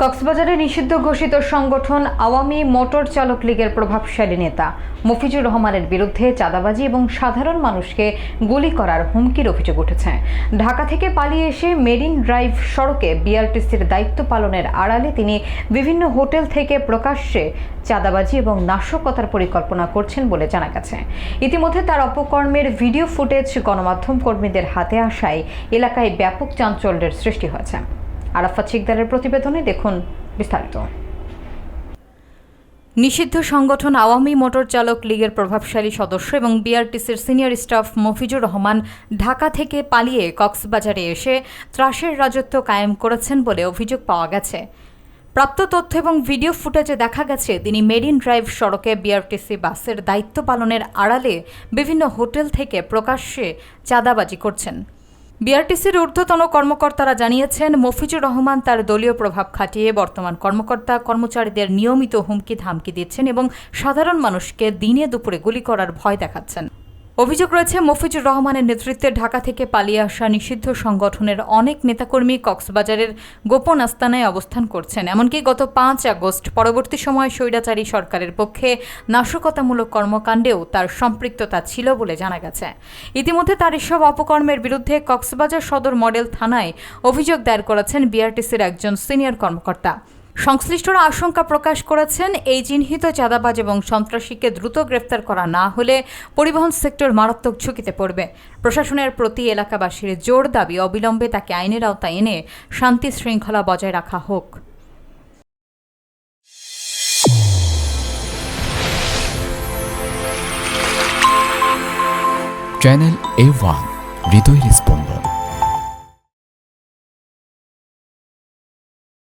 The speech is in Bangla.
কক্সবাজারে নিষিদ্ধ ঘোষিত সংগঠন আওয়ামী মোটর চালক লীগের প্রভাবশালী নেতা মফিজুর রহমানের বিরুদ্ধে চাঁদাবাজি এবং সাধারণ মানুষকে গুলি করার হুমকির অভিযোগ উঠেছে। ঢাকা থেকে পালিয়ে এসে মেরিন ড্রাইভ সড়কে বিআরটিসির দায়িত্ব পালনের আড়ালে তিনি বিভিন্ন হোটেল থেকে প্রকাশ্যে চাঁদাবাজি এবং নাশকতার পরিকল্পনা করছেন বলে জানা গেছে। ইতিমধ্যে তার অপকর্মের ভিডিও ফুটেজ গণমাধ্যম কর্মীদের হাতে আসায় এলাকায় ব্যাপক চাঞ্চল্যের সৃষ্টি হয়েছে। আরাফাত শিকদারের প্রতিবেদনে দেখুন বিস্তারিত। নিষিদ্ধ সংগঠন আওয়ামী মোটর চালক লীগের প্রভাবশালী সদস্য এবং বিআরটিসির সিনিয়র স্টাফ মফিজুর রহমান ঢাকা থেকে পালিয়ে কক্সবাজারে এসে ত্রাসের রাজত্ব কায়েম করেছেন বলে অভিযোগ পাওয়া গেছে। প্রাপ্ত তথ্য এবং ভিডিও ফুটেজে দেখা গেছে তিনি মেরিন ড্রাইভ সড়কে বিআরটিসি বাসের দায়িত্ব পালনের আড়ালে বিভিন্ন হোটেল থেকে প্রকাশ্যে চাঁদাবাজি করছেন। বিআরটিসির ঊর্ধ্বতন কর্মকর্তারা জানিয়েছেন, মফিজুর রহমান তার দলীয় প্রভাব খাটিয়ে বর্তমান কর্মকর্তা কর্মচারীদের নিয়মিত হুমকি ধামকি দিচ্ছেন এবং সাধারণ মানুষকে দিনে দুপুরে গুলি করার ভয় দেখাচ্ছেন। অভিযোগ রয়েছে, মফিজুর রহমানের নেতৃত্বে ঢাকা থেকে পালিয়ে আসা নিষিদ্ধ সংগঠনের অনেক নেতাকর্মী কক্সবাজারের গোপন আস্তানায় অবস্থান করছেন। এমনকি গত 5 আগস্ট পরবর্তী সময় স্বৈরাচারী সরকারের পক্ষে নাশকতামূলক কর্মকাণ্ডেও তার সম্পৃক্ততা ছিল বলে জানা গেছে। ইতিমধ্যে তার এসব অপকর্মের বিরুদ্ধে কক্সবাজার সদর মডেল থানায় অভিযোগ দায়ের করেছেন বিআরটিসির একজন সিনিয়র কর্মকর্তা। সংশ্লিষ্টরা আশঙ্কা প্রকাশ করেছেন, এই চিহ্নিত চাঁদাবাজ এবং সন্ত্রাসীকে দ্রুত গ্রেফতার করা না হলে পরিবহন সেক্টর মারাত্মক ঝুঁকিতে পড়বে। প্রশাসনের প্রতি এলাকাবাসীর জোর দাবি, অবিলম্বে তাকে আইনের আওতায় এনে শান্তি শৃঙ্খলা বজায় রাখা হোক। চ্যানেল A1 হৃদয়ের স্পন্দন।